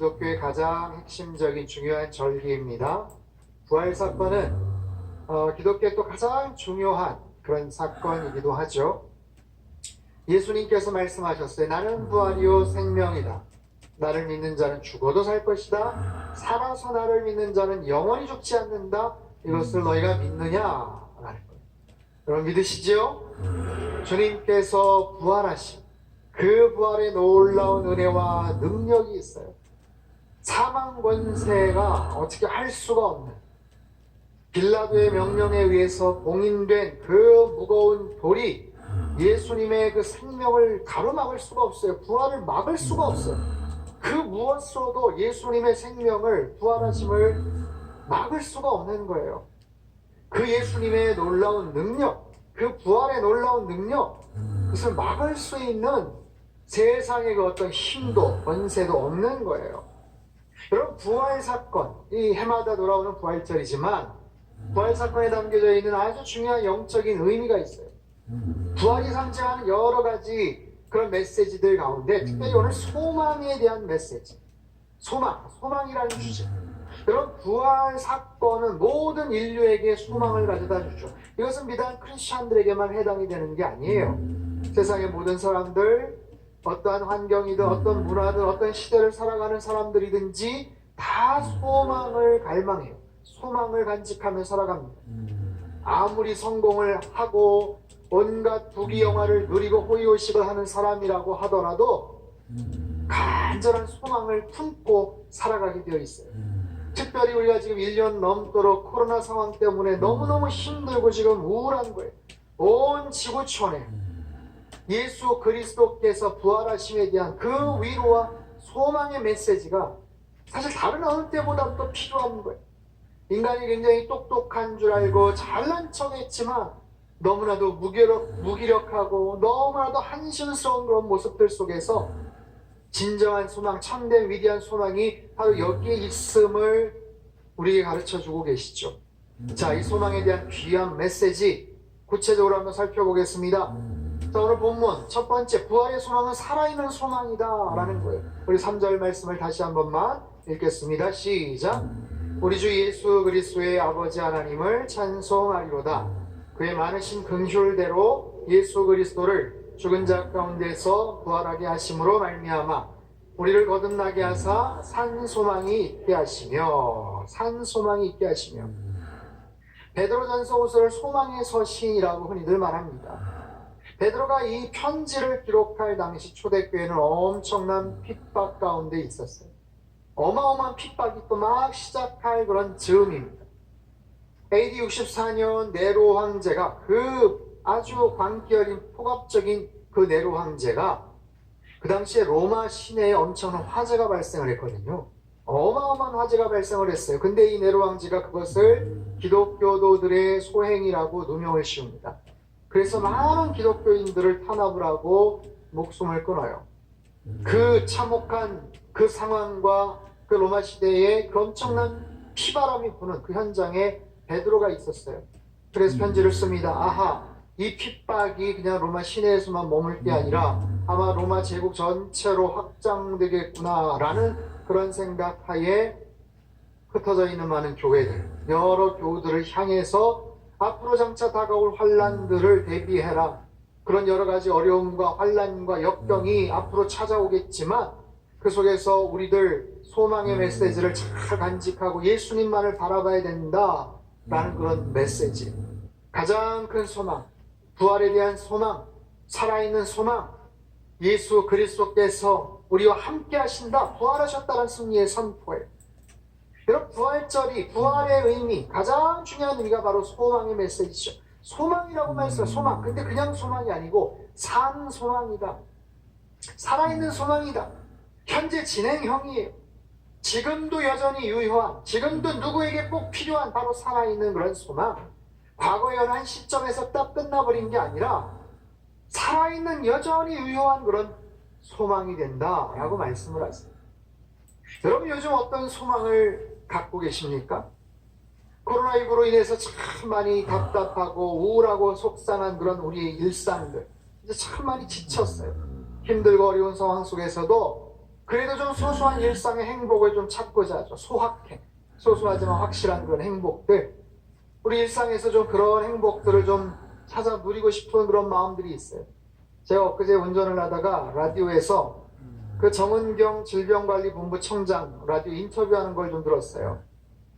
기독교의 가장 핵심적인 중요한 절기입니다. 부활 사건은 기독교의 또 가장 중요한 그런 사건이기도 하죠. 예수님께서 말씀하셨어요. 나는 부활이요 생명이다. 나를 믿는 자는 죽어도 살 것이다. 살아서 나를 믿는 자는 영원히 죽지 않는다. 이것을 너희가 믿느냐? 라는 거예요. 여러분 믿으시죠? 주님께서 부활하신 그 부활의 놀라운 은혜와 능력이 있어요. 사망 권세가 어떻게 할 수가 없는, 빌라도의 명령에 의해서 봉인된 그 무거운 돌이 예수님의 그 생명을 가로막을 수가 없어요. 부활을 막을 수가 없어요. 그 무엇으로도 예수님의 생명을, 부활하심을 막을 수가 없는 거예요. 그 예수님의 놀라운 능력, 그 부활의 놀라운 능력, 그것을 막을 수 있는 세상의 그 어떤 힘도 권세도 없는 거예요. 여러분, 부활 사건, 이 해마다 돌아오는 부활절이지만 부활 사건에 담겨져 있는 아주 중요한 영적인 의미가 있어요. 부활이 상징하는 여러 가지 그런 메시지들 가운데 특별히 오늘 소망에 대한 메시지, 소망이라는 주제. 여러분, 부활 사건은 모든 인류에게 소망을 가져다 주죠. 이것은 비단 크리스찬들에게만 해당이 되는 게 아니에요. 세상의 모든 사람들, 어떠한 환경이든 어떤 문화든 어떤 시대를 살아가는 사람들이든지 다 소망을 갈망해요. 소망을 간직하며 살아갑니다. 아무리 성공을 하고 온갖 부귀영화를 누리고 호의호식을 하는 사람이라고 하더라도 간절한 소망을 품고 살아가게 되어 있어요. 특별히 우리가 지금 1년 넘도록 코로나 상황 때문에 너무너무 힘들고 지금 우울한 거예요. 온 지구촌에 예수 그리스도께서 부활하심에 대한 그 위로와 소망의 메시지가 사실 다른 어느 때보다 더 필요한 거예요. 인간이 굉장히 똑똑한 줄 알고 잘난 척했지만 너무나도 무기력하고 너무나도 한심스러운 그런 모습들 속에서 진정한 소망, 참된 위대한 소망이 바로 여기에 있음을 우리에게 가르쳐주고 계시죠. 자, 이 소망에 대한 귀한 메시지 구체적으로 한번 살펴보겠습니다. 자, 오늘 본문 첫 번째, 부활의 소망은 살아있는 소망이다 라는 거예요. 우리 3절 말씀을 다시 한 번만 읽겠습니다. 시작. 우리 주 예수 그리스도의 아버지 하나님을 찬송하리로다. 그의 많으신 긍휼대로 예수 그리스도를 죽은 자 가운데서 부활하게 하심으로 말미암아 우리를 거듭나게 하사 산 소망이 있게 하시며 베드로전서 5서를 소망의 서신이라고 흔히들 말합니다. 베드로가 이 편지를 기록할 당시 초대교회는 엄청난 핍박 가운데 있었어요. 어마어마한 핍박이 또 막 시작할 그런 즈음입니다. AD 64년 네로 황제가 그 아주 광기 어린 폭압적인 그 네로 황제가 그 당시에 로마 시내에 엄청난 화재가 발생을 했거든요. 어마어마한 화재가 발생을 했어요. 근데 이 네로 황제가 그것을 기독교도들의 소행이라고 누명을 씌웁니다. 그래서 많은 기독교인들을 탄압을 하고 목숨을 끊어요. 그 참혹한 그 상황과 그 로마 시대에 그 엄청난 피바람이 부는 그 현장에 베드로가 있었어요. 그래서 편지를 씁니다. 아하, 이 핍박이 그냥 로마 시내에서만 머물 게 아니라 아마 로마 제국 전체로 확장되겠구나라는 그런 생각하에 흩어져 있는 많은 교회들, 여러 교우들을 향해서 앞으로 장차 다가올 환란들을 대비해라. 그런 여러 가지 어려움과 환란과 역경이 앞으로 찾아오겠지만 그 속에서 우리들 소망의 메시지를 잘 간직하고 예수님만을 바라봐야 된다라는 그런 메시지. 가장 큰 소망, 부활에 대한 소망, 살아있는 소망, 예수 그리스도께서 우리와 함께 하신다, 부활하셨다는 승리의 선포예요. 여러분, 부활절이, 부활의 의미, 가장 중요한 의미가 바로 소망의 메시지죠. 소망이라고 말했어요. 소망. 근데 그냥 소망이 아니고 산 소망이다. 살아있는 소망이다. 현재 진행형이에요. 지금도 여전히 유효한, 지금도 누구에게 꼭 필요한 바로 살아있는 그런 소망. 과거의 어느 한 시점에서 딱 끝나버린 게 아니라 살아있는 여전히 유효한 그런 소망이 된다라고 말씀을 하세요. 여러분, 요즘 어떤 소망을 갖고 계십니까? 코로나19로 인해서 참 많이 답답하고 우울하고 속상한 그런 우리의 일상들, 이제 참 많이 지쳤어요. 힘들고 어려운 상황 속에서도 그래도 좀 소소한 일상의 행복을 좀 찾고자 하죠. 소확행. 소소하지만 확실한 그런 행복들. 우리 일상에서 좀 그런 행복들을 좀 찾아 누리고 싶은 그런 마음들이 있어요. 제가 엊그제 운전을 하다가 라디오에서 그 정은경 질병관리본부 청장 라디오 인터뷰하는 걸 좀 들었어요.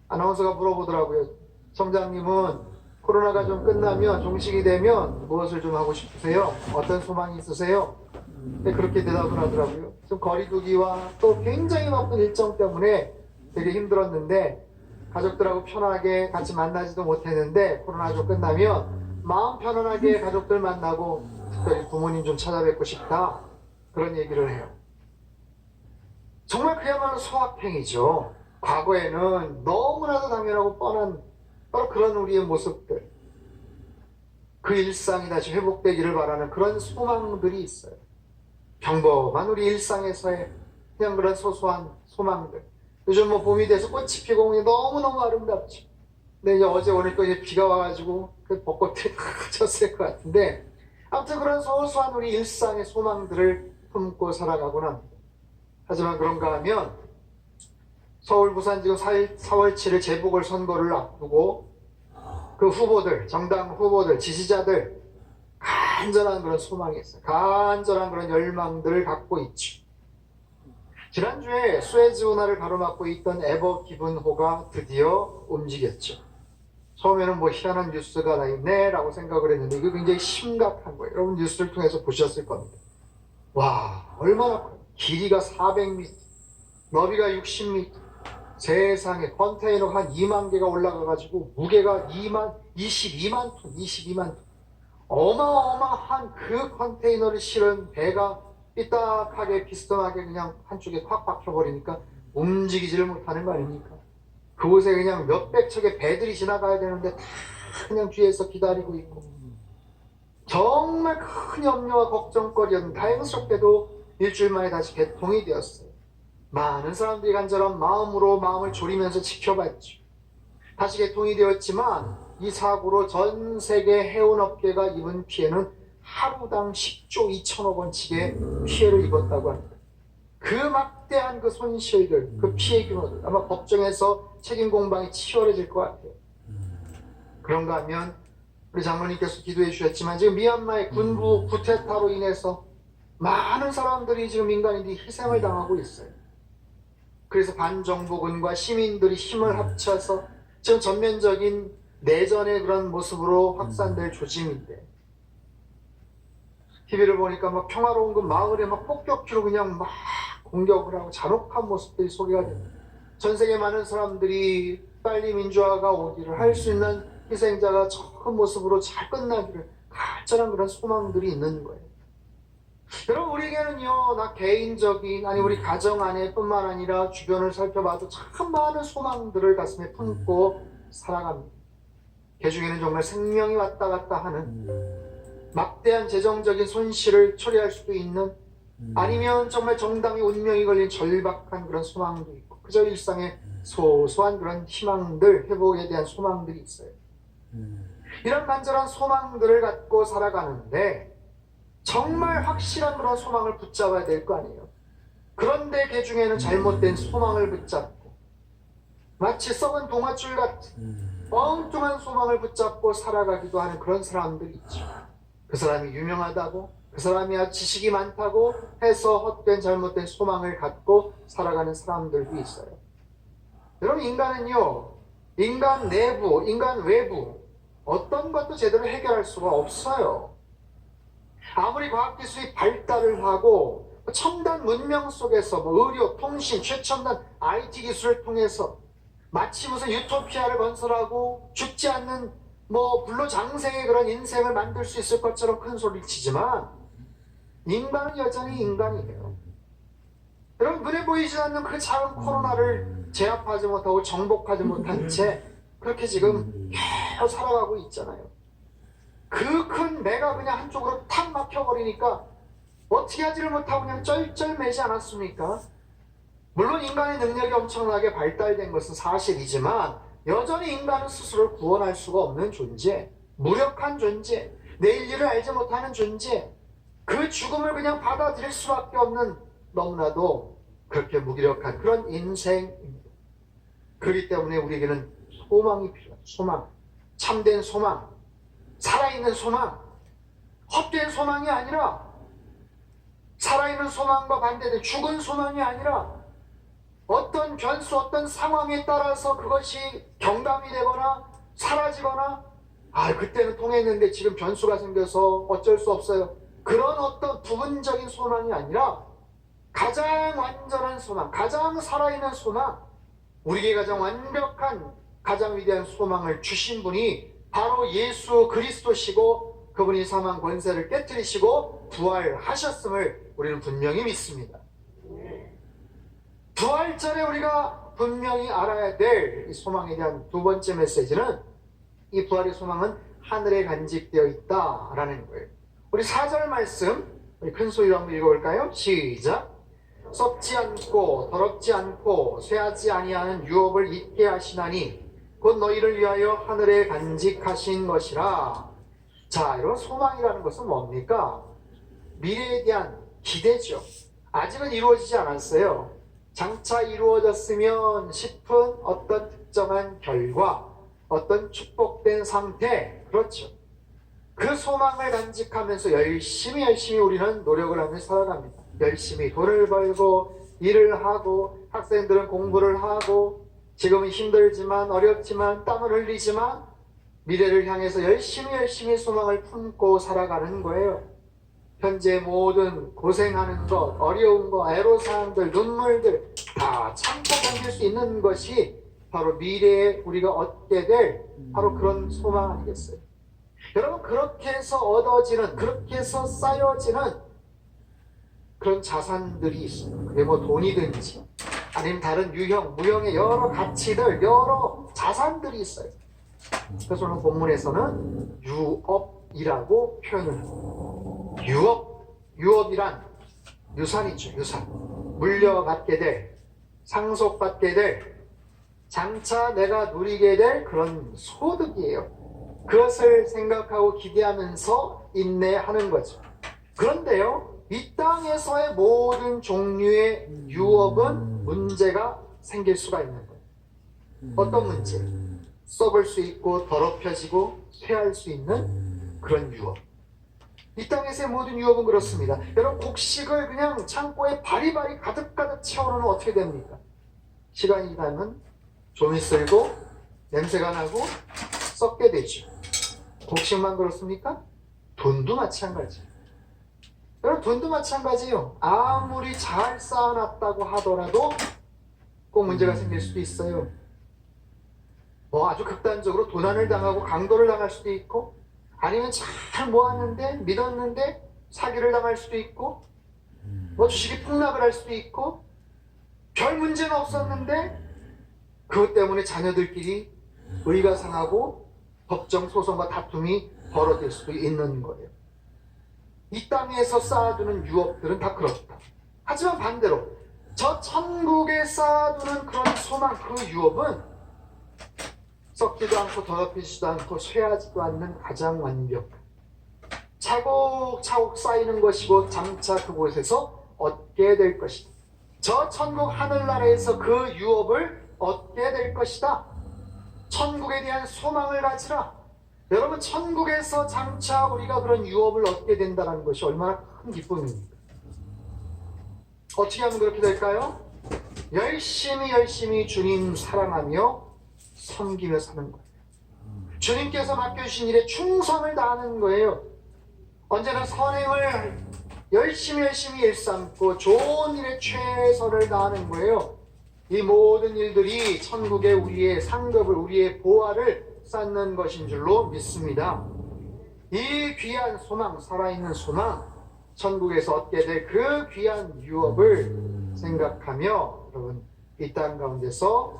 아나운서가 물어보더라고요. 청장님은 코로나가 좀 끝나면 종식이 되면 무엇을 좀 하고 싶으세요? 어떤 소망이 있으세요? 네, 그렇게 대답을 하더라고요. 좀 거리두기와 또 굉장히 바쁜 일정 때문에 되게 힘들었는데 가족들하고 편하게 같이 만나지도 못했는데 코로나 좀 끝나면 마음 편안하게 가족들 만나고 특별히 부모님 좀 찾아뵙고 싶다. 그런 얘기를 해요. 정말 그야말로 소확행이죠. 과거에는 너무나도 당연하고 뻔한 바로 그런 우리의 모습들, 그 일상이 다시 회복되기를 바라는 그런 소망들이 있어요. 평범한 우리 일상에서의 그냥 그런 소소한 소망들. 요즘 뭐 봄이 돼서 꽃이 피고 너무너무 아름답죠. 근데 이제 어제 오늘 또 이제 비가 와가지고 그 벚꽃이 졌을 것 같은데 아무튼 그런 소소한 우리 일상의 소망들을 품고 살아가곤 합니다. 하지만 그런가 하면 서울, 부산 지금 4월 7일 재보궐선거를 앞두고 그 후보들, 정당 후보들, 지지자들 간절한 그런 소망이 있어요. 간절한 그런 열망들을 갖고 있죠. 지난주에 수에즈 운하를 가로막고 있던 에버 기분호가 드디어 움직였죠. 처음에는 뭐 희한한 뉴스가 나 있네 라고 생각을 했는데 이거 굉장히 심각한 거예요. 여러분 뉴스를 통해서 보셨을 겁니다. 와, 얼마나 커요. 길이가 400m, 너비가 60m, 세상에 컨테이너가 한 2만 개가 올라가가지고 무게가 22만 톤. 어마어마한 그 컨테이너를 실은 배가 삐딱하게 비스듬하게 그냥 한쪽에 콱 박혀버리니까 움직이지를 못하는 거 아닙니까? 그곳에 그냥 몇백 척의 배들이 지나가야 되는데 다 그냥 뒤에서 기다리고 있고 정말 큰 염려와 걱정거리였는데 다행스럽게도 일주일 만에 다시 개통이 되었어요. 많은 사람들이 간절한 마음으로 마음을 졸이면서 지켜봤죠. 다시 개통이 되었지만 이 사고로 전 세계 해운업계가 입은 피해는 하루당 10조 2천억 원씩의 피해를 입었다고 합니다. 그 막대한 그 손실들, 그 피해 규모들 아마 법정에서 책임 공방이 치열해질 것 같아요. 그런가 하면 우리 장로님께서 기도해 주셨지만 지금 미얀마의 군부 쿠데타로 인해서 많은 사람들이 지금 민간인들이 희생을 당하고 있어요. 그래서 반정부군과 시민들이 힘을 합쳐서 지금 전면적인 내전의 그런 모습으로 확산될 조짐인데 TV를 보니까 막 평화로운 그 마을에 막 폭격기로 그냥 막 공격을 하고 잔혹한 모습들이 소개가 됩니다. 전 세계 많은 사람들이 빨리 민주화가 오기를 할 수 있는 희생자가 적은 모습으로 잘 끝나기를 간절한 그런 소망들이 있는 거예요. 여러분 우리에게는요 나 개인적인 아니 우리 가정 안에 뿐만 아니라 주변을 살펴봐도 참 많은 소망들을 가슴에 품고 살아갑니다. 그 중에는 정말 생명이 왔다 갔다 하는 막대한 재정적인 손실을 초래할 수도 있는 아니면 정말 정당의 운명이 걸린 절박한 그런 소망도 있고 그저 일상의 소소한 그런 희망들 회복에 대한 소망들이 있어요. 이런 간절한 소망들을 갖고 살아가는데 정말 확실한 그런 소망을 붙잡아야 될 거 아니에요. 그런데 그 중에는 잘못된 소망을 붙잡고 마치 썩은 동아줄 같은 엉뚱한 소망을 붙잡고 살아가기도 하는 그런 사람들이 있죠. 그 사람이 유명하다고 그 사람이 지식이 많다고 해서 헛된 잘못된 소망을 갖고 살아가는 사람들도 있어요. 여러분 인간은요 인간 내부, 인간 외부 어떤 것도 제대로 해결할 수가 없어요. 아무리 과학기술이 발달을 하고 첨단 문명 속에서 의료, 통신, 최첨단 IT 기술을 통해서 마치 무슨 유토피아를 건설하고 죽지 않는 불로장생의 그런 인생을 만들 수 있을 것처럼 큰 소리를 치지만 인간은 여전히 인간이에요. 여러분 눈에 보이지 않는 그 작은 코로나를 제압하지 못하고 정복하지 못한 채 그렇게 지금 계속 살아가고 있잖아요. 그 큰 배가 그냥 한쪽으로 탁 막혀버리니까 어떻게 하지를 못하고 그냥 쩔쩔매지 않았습니까? 물론 인간의 능력이 엄청나게 발달된 것은 사실이지만 여전히 인간은 스스로를 구원할 수가 없는 존재, 무력한 존재, 내일 일을 알지 못하는 존재, 그 죽음을 그냥 받아들일 수밖에 없는 너무나도 그렇게 무기력한 그런 인생입니다. 그렇기 때문에 우리에게는 소망이 필요해요. 소망, 참된 소망, 살아있는 소망, 헛된 소망이 아니라, 살아있는 소망과 반대된 죽은 소망이 아니라, 어떤 변수, 어떤 상황에 따라서 그것이 경감이 되거나 사라지거나, 그때는 통했는데 지금 변수가 생겨서 어쩔 수 없어요. 그런 어떤 부분적인 소망이 아니라 가장 완전한 소망, 가장 살아있는 소망, 우리에게 가장 완벽한, 가장 위대한 소망을 주신 분이 바로 예수 그리스도시고, 그분이 사망 권세를 깨뜨리시고 부활하셨음을 우리는 분명히 믿습니다. 부활전에 우리가 분명히 알아야 될 이 소망에 대한 두 번째 메시지는, 이 부활의 소망은 하늘에 간직되어 있다라는 거예요. 우리 4절 말씀, 우리 큰 소리로 한번 읽어볼까요? 시작. 썩지 않고 더럽지 않고 쇠하지 아니하는 유업을 잊게 하시나니 곧 너희를 위하여 하늘에 간직하신 것이라. 자, 여러분, 소망이라는 것은 뭡니까? 미래에 대한 기대죠. 아직은 이루어지지 않았어요. 장차 이루어졌으면 싶은 어떤 특정한 결과, 어떤 축복된 상태, 그렇죠. 그 소망을 간직하면서 열심히 우리는 노력을 하며 살아갑니다. 열심히 돈을 벌고 일을 하고, 학생들은 공부를 하고, 지금은 힘들지만 어렵지만 땀을 흘리지만 미래를 향해서 열심히 소망을 품고 살아가는 거예요. 현재 모든 고생하는 것, 어려운 것, 애로사항들, 눈물들 다 참고 견딜 수 있는 것이 바로 미래에 우리가 얻게 될 바로 그런 소망 아니겠어요? 여러분, 그렇게 해서 얻어지는, 그렇게 해서 쌓여지는 그런 자산들이 있어요. 그게 뭐 돈이든지 아니면 다른 유형, 무형의 여러 가치들, 여러 자산들이 있어요. 그래서 오늘 본문에서는 유업이라고 표현을 합니다. 유업이란 유산이죠. 유산. 물려받게 될, 상속받게 될, 장차 내가 누리게 될 그런 소득이에요. 그것을 생각하고 기대하면서 인내하는 거죠. 그런데요, 이 땅에서의 모든 종류의 유업은 문제가 생길 수가 있는 거예요. 어떤 문제? 썩을 수 있고 더럽혀지고 쇠할 수 있는 그런 유업. 이 땅에서의 모든 유업은 그렇습니다. 여러분, 곡식을 그냥 창고에 바리바리 가득 채워놓으면 어떻게 됩니까? 시간이 지나면 좀이 쓸고 냄새가 나고 썩게 되죠. 곡식만 그렇습니까? 돈도 마찬가지예요. 여러분, 돈도 마찬가지예요. 아무리 잘 쌓아놨다고 하더라도 꼭 문제가 생길 수도 있어요. 아주 극단적으로 도난을 당하고 강도를 당할 수도 있고, 아니면 잘 모았는데 믿었는데 사기를 당할 수도 있고, 주식이 폭락을 할 수도 있고, 별 문제는 없었는데 그것 때문에 자녀들끼리 의가 상하고 법정 소송과 다툼이 벌어질 수도 있는 거예요. 이 땅에서 쌓아두는 유업들은 다 그렇다. 하지만 반대로 저 천국에 쌓아두는 그런 소망, 그 유업은 썩지도 않고 더럽히지도 않고 쇠하지도 않는 가장 완벽한, 차곡차곡 쌓이는 것이고 장차 그곳에서 얻게 될 것이다. 저 천국 하늘나라에서 그 유업을 얻게 될 것이다. 천국에 대한 소망을 가지라. 여러분, 천국에서 장차 우리가 그런 유업을 얻게 된다는 것이 얼마나 큰 기쁨입니까? 어떻게 하면 그렇게 될까요? 열심히 주님 사랑하며 섬기며 사는 거예요. 주님께서 맡겨주신 일에 충성을 다하는 거예요. 언제나 선행을 열심히 일삼고 좋은 일에 최선을 다하는 거예요. 이 모든 일들이 천국에 우리의 상급을, 우리의 보화를 쌓는 것인 줄로 믿습니다. 이 귀한 소망, 살아있는 소망, 천국에서 얻게 될 그 귀한 유업을 생각하며 여러분, 이 땅 가운데서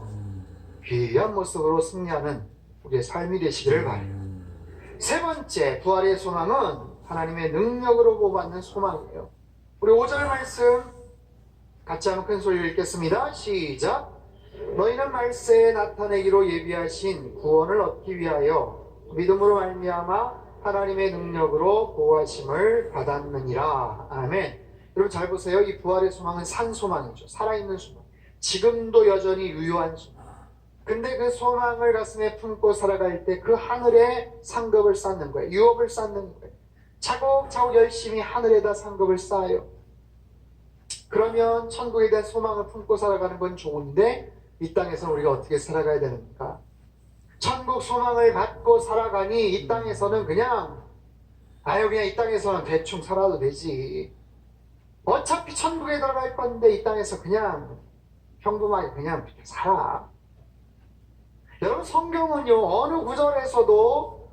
귀한 모습으로 승리하는 우리의 삶이 되시기를 바라요. 세 번째, 부활의 소망은 하나님의 능력으로 보호받는 소망이에요. 우리 5절 말씀 같이 한번 큰 소리로 읽겠습니다. 시작. 너희는 말세에 나타내기로 예비하신 구원을 얻기 위하여 믿음으로 말미암아 하나님의 능력으로 보호하심을 받았느니라. 아멘. 여러분 잘 보세요. 이 부활의 소망은 산 소망이죠. 살아있는 소망. 지금도 여전히 유효한 소망. 근데 그 소망을 가슴에 품고 살아갈 때 그 하늘에 상급을 쌓는 거예요. 유업을 쌓는 거예요. 차곡차곡 열심히 하늘에다 상급을 쌓아요. 그러면 천국에 대한 소망을 품고 살아가는 건 좋은데 이 땅에서 우리가 어떻게 살아가야 되는가? 천국 소망을 갖고 살아가니 이 땅에서는 그냥 이 땅에서는 대충 살아도 되지. 어차피 천국에 들어갈 건데 이 땅에서 그냥 평범하게 그냥 살아. 여러분 성경은요 어느 구절에서도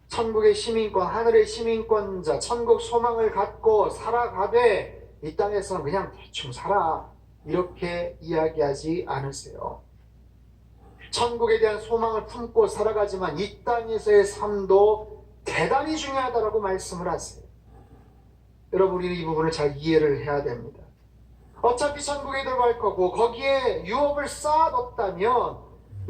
천국의 시민권, 하늘의 시민권자, 천국 소망을 갖고 살아가되 이 땅에서는 그냥 대충 살아 이렇게 이야기하지 않으세요. 천국에 대한 소망을 품고 살아가지만 이 땅에서의 삶도 대단히 중요하다고 말씀을 하세요. 여러분 우리는 이 부분을 잘 이해를 해야 됩니다. 어차피 천국에 들어갈 거고 거기에 유업을 쌓아뒀다면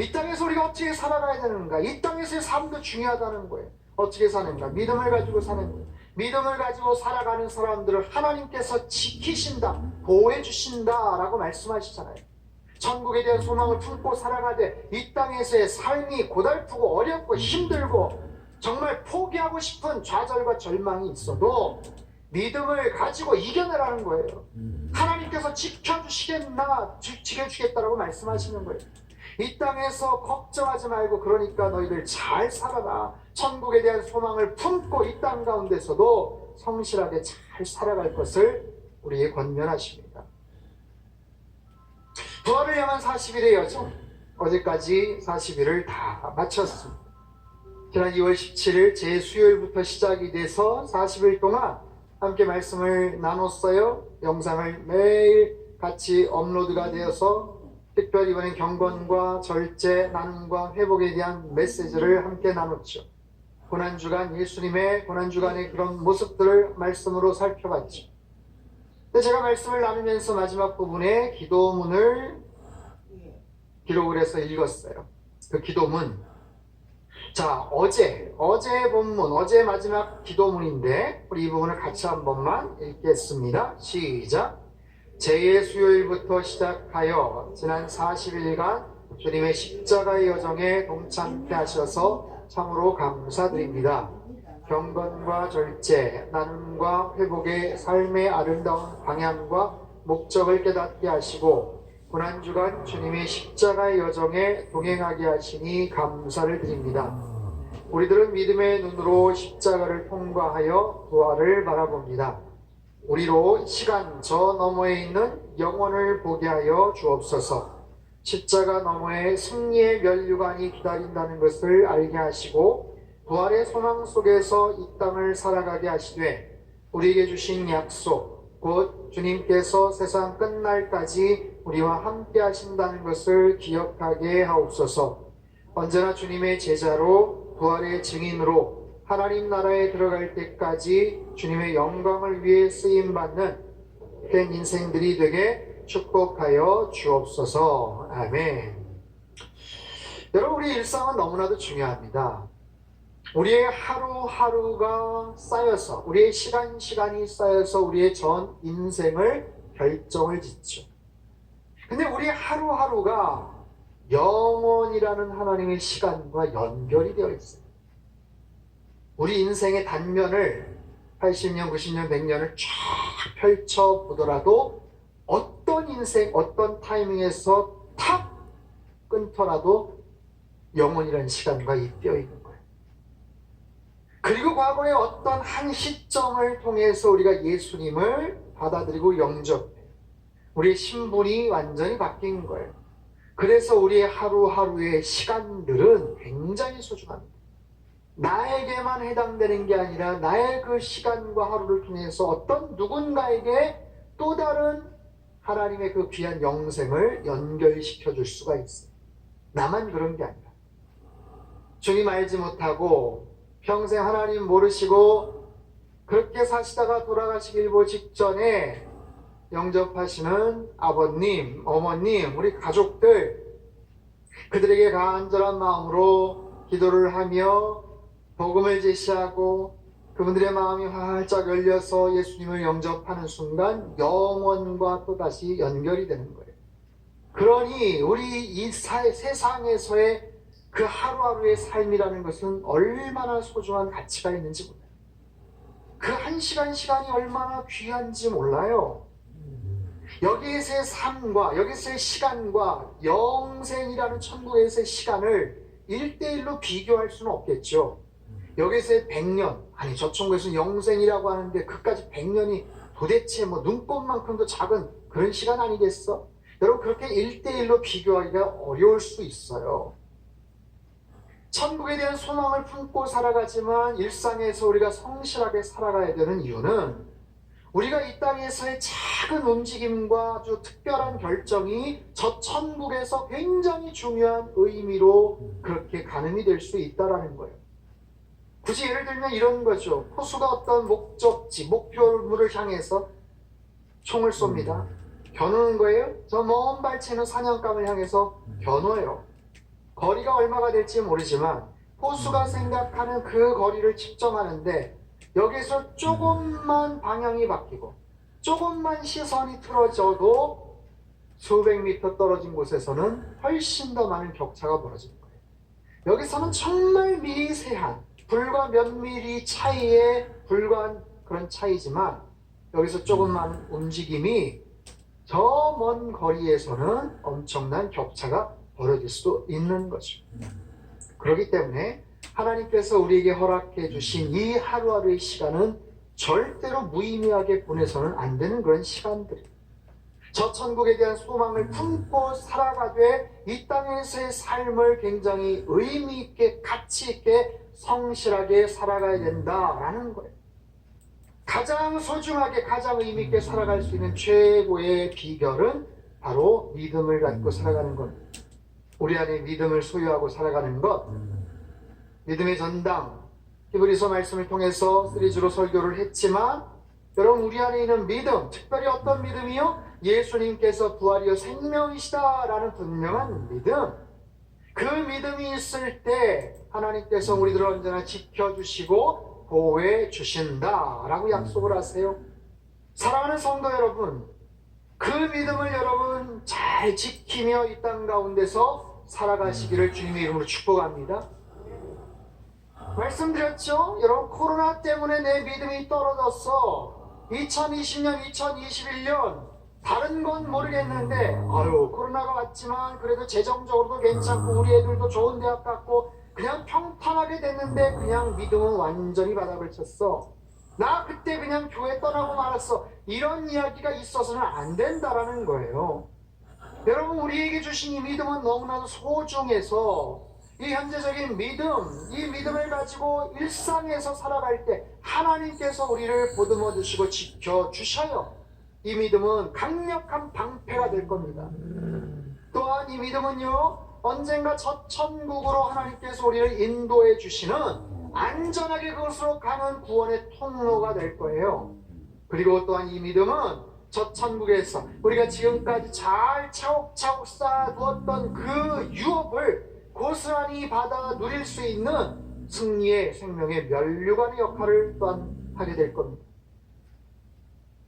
이 땅에서 우리가 어떻게 살아가야 되는가? 이 땅에서의 삶도 중요하다는 거예요. 어떻게 사는가? 믿음을 가지고 사는 거예요. 믿음을 가지고 살아가는 사람들을 하나님께서 지키신다, 보호해 주신다라고 말씀하시잖아요. 천국에 대한 소망을 품고 살아가되 이 땅에서의 삶이 고달프고 어렵고 힘들고 정말 포기하고 싶은 좌절과 절망이 있어도 믿음을 가지고 이겨내라는 거예요. 하나님께서 지켜주시겠다라고 말씀하시는 거예요. 이 땅에서 걱정하지 말고 그러니까 너희들 잘 살아라. 천국에 대한 소망을 품고 이 땅 가운데서도 성실하게 잘 살아갈 것을 우리에게 권면하십니다. 부활을 향한 40일의 여정, 어제까지 40일을 다 마쳤습니다. 지난 2월 17일 제수요일부터 시작이 돼서 40일 동안 함께 말씀을 나눴어요. 영상을 매일 같이 업로드가 되어서 특별히 이번엔 경건과 절제, 나눔과 회복에 대한 메시지를 함께 나눴죠. 고난주간, 예수님의 고난주간의 그런 모습들을 말씀으로 살펴봤죠. 근데 제가 말씀을 나누면서 마지막 부분에 기도문을 기록을 해서 읽었어요. 그 기도문. 자, 어제 본문, 어제 마지막 기도문인데 우리 이 부분을 같이 한 번만 읽겠습니다. 시작. 제수요일부터 시작하여 지난 40일간 주님의 십자가의 여정에 동참케 하셔서 참으로 감사드립니다. 경건과 절제, 나눔과 회복의 삶의 아름다운 방향과 목적을 깨닫게 하시고 고난주간 주님의 십자가의 여정에 동행하게 하시니 감사를 드립니다. 우리들은 믿음의 눈으로 십자가를 통과하여 부활을 바라봅니다. 우리로 시간 저 너머에 있는 영혼을 보게 하여 주옵소서. 십자가 너머에 승리의 면류관이 기다린다는 것을 알게 하시고 부활의 소망 속에서 이 땅을 살아가게 하시되 우리에게 주신 약속 곧 주님께서 세상 끝날까지 우리와 함께 하신다는 것을 기억하게 하옵소서. 언제나 주님의 제자로 부활의 증인으로 하나님 나라에 들어갈 때까지 주님의 영광을 위해 쓰임받는 된 인생들이 되게 축복하여 주옵소서. 아멘. 여러분 우리 일상은 너무나도 중요합니다. 우리의 하루하루가 쌓여서 우리의 시간이 쌓여서 우리의 전 인생을 결정을 짓죠. 근데 우리의 하루하루가 영원이라는 하나님의 시간과 연결이 되어 있어요. 우리 인생의 단면을 80년, 90년, 100년을 쫙 펼쳐보더라도 어떤 인생, 어떤 타이밍에서 탁 끊더라도 영원이라는 시간과 잇대어 있는 거예요. 그리고 과거의 어떤 한 시점을 통해서 우리가 예수님을 받아들이고 영접해요. 우리의 신분이 완전히 바뀐 거예요. 그래서 우리의 하루하루의 시간들은 굉장히 소중합니다. 나에게만 해당되는 게 아니라 나의 그 시간과 하루를 통해서 어떤 누군가에게 또 다른 하나님의 그 귀한 영생을 연결시켜 줄 수가 있어요. 나만 그런 게 아니라 주님 알지 못하고 평생 하나님 모르시고 그렇게 사시다가 돌아가시기 일보 직전에 영접하시는 아버님, 어머님, 우리 가족들 그들에게 간절한 마음으로 기도를 하며 복음을 제시하고 그분들의 마음이 활짝 열려서 예수님을 영접하는 순간 영원과 또다시 연결이 되는 거예요. 그러니 우리 이 세상에서의 그 하루하루의 삶이라는 것은 얼마나 소중한 가치가 있는지 몰라요. 그 한 시간이 얼마나 귀한지 몰라요. 여기에서의 삶과 여기서의 시간과 영생이라는 천국에서의 시간을 1대1로 비교할 수는 없겠죠. 여기서의 100년, 아니 저 천국에서는 영생이라고 하는데 그까지 100년이 도대체 뭐 눈꽃만큼도 작은 그런 시간 아니겠어? 여러분 그렇게 1대1로 비교하기가 어려울 수 있어요. 천국에 대한 소망을 품고 살아가지만 일상에서 우리가 성실하게 살아가야 되는 이유는 우리가 이 땅에서의 작은 움직임과 아주 특별한 결정이 저 천국에서 굉장히 중요한 의미로 그렇게 가늠이 될 수 있다는 거예요. 굳이 예를 들면 이런 거죠. 포수가 어떤 목적지, 목표물을 향해서 총을 쏩니다. 겨누는 거예요. 저 먼 발치는 사냥감을 향해서 겨누어요. 거리가 얼마가 될지 모르지만 포수가 생각하는 그 거리를 측정하는데 여기서 조금만 방향이 바뀌고 조금만 시선이 틀어져도 수백 미터 떨어진 곳에서는 훨씬 더 많은 격차가 벌어지는 거예요. 여기서는 정말 미세한 불과 몇 미리 차이에 불과한 그런 차이지만 여기서 조금만 움직임이 저 먼 거리에서는 엄청난 격차가 벌어질 수도 있는 거죠. 그렇기 때문에 하나님께서 우리에게 허락해 주신 이 하루하루의 시간은 절대로 무의미하게 보내서는 안 되는 그런 시간들이에요. 저 천국에 대한 소망을 품고 살아가되 이 땅에서의 삶을 굉장히 의미 있게 가치 있게 성실하게 살아가야 된다라는 거예요. 가장 소중하게 가장 의미 있게 살아갈 수 있는 최고의 비결은 바로 믿음을 갖고 살아가는 겁니다. 우리 안에 믿음을 소유하고 살아가는 것, 믿음의 전당, 히브리서 말씀을 통해서 시리즈로 설교를 했지만 여러분 우리 안에 있는 믿음, 특별히 어떤 믿음이요? 예수님께서 부활이요 생명이시다라는 분명한 믿음. 그 믿음이 있을 때 하나님께서 우리들을 언제나 지켜주시고 보호해 주신다라고 약속을 하세요. 사랑하는 성도 여러분, 그 믿음을 여러분 잘 지키며 이 땅 가운데서 살아가시기를 주님의 이름으로 축복합니다. 말씀드렸죠? 여러분 코로나 때문에 내 믿음이 떨어졌어. 2020년, 2021년 다른 건 모르겠는데 코로나가 왔지만 그래도 재정적으로도 괜찮고 우리 애들도 좋은 대학 갔고 그냥 평탄하게 됐는데 그냥 믿음은 완전히 바닥을 쳤어. 나 그때 그냥 교회 떠나고 말았어. 이런 이야기가 있어서는 안 된다라는 거예요. 여러분 우리에게 주신 이 믿음은 너무나도 소중해서 이 현재적인 믿음, 이 믿음을 가지고 일상에서 살아갈 때 하나님께서 우리를 보듬어 주시고 지켜주셔요. 이 믿음은 강력한 방패가 될 겁니다. 또한 이 믿음은요 언젠가 저 천국으로 하나님께서 우리를 인도해 주시는 안전하게 그것으로 가는 구원의 통로가 될 거예요. 그리고 또한 이 믿음은 저 천국에서 우리가 지금까지 잘 차곡차곡 쌓아두었던 그 유업을 고스란히 받아 누릴 수 있는 승리의 생명의 면류관의 역할을 또한 하게 될 겁니다.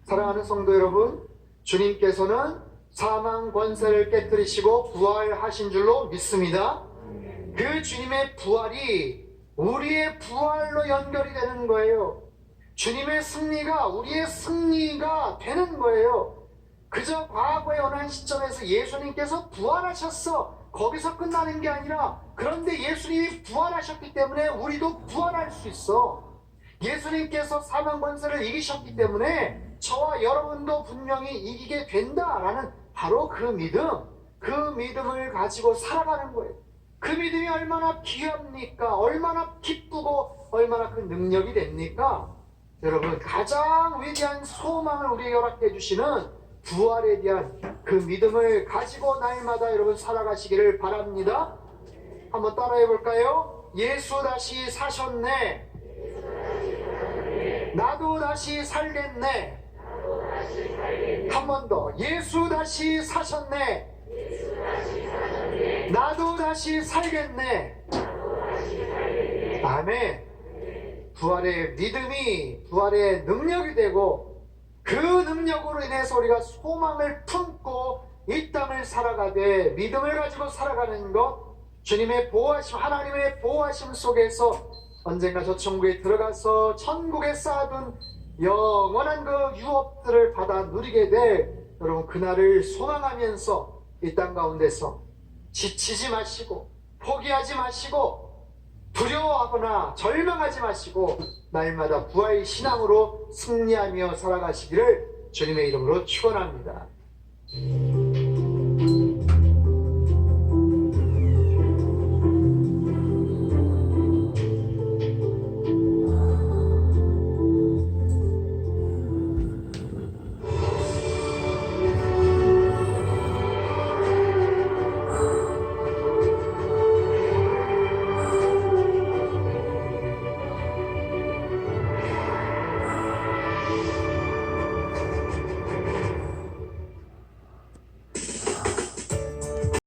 사랑하는 성도 여러분, 주님께서는 사망 권세를 깨뜨리시고 부활하신 줄로 믿습니다. 그 주님의 부활이 우리의 부활로 연결이 되는 거예요. 주님의 승리가 우리의 승리가 되는 거예요. 그저 과거의 어느 한 시점에서 예수님께서 부활하셨어. 거기서 끝나는 게 아니라 그런데 예수님이 부활하셨기 때문에 우리도 부활할 수 있어. 예수님께서 사망 권세를 이기셨기 때문에 저와 여러분도 분명히 이기게 된다라는 바로 그 믿음, 그 믿음을 가지고 살아가는 거예요. 그 믿음이 얼마나 귀합니까? 얼마나 기쁘고 얼마나 그 능력이 됩니까? 여러분 가장 위대한 소망을 우리에게 허락해 주시는 부활에 대한 그 믿음을 가지고 날마다 여러분 살아가시기를 바랍니다. 한번 따라해 볼까요? 예수 다시 사셨네. 나도 다시 살겠네. 한 번 더. 예수 다시 사셨네. 나도 다시 살겠네. 아멘. 부활의 믿음이 부활의 능력이 되고 그 능력으로 인해서 우리가 소망을 품고 이 땅을 살아가되 믿음을 가지고 살아가는 것, 주님의 보호하심, 하나님의 보호하심 속에서 언젠가 저 천국에 들어가서 천국에 쌓아둔 영원한 그 유업들을 받아 누리게 될 여러분 그날을 소망하면서 이 땅 가운데서 지치지 마시고 포기하지 마시고 두려워하거나 절망하지 마시고 날마다 부활 신앙으로 승리하며 살아가시기를 주님의 이름으로 축원합니다.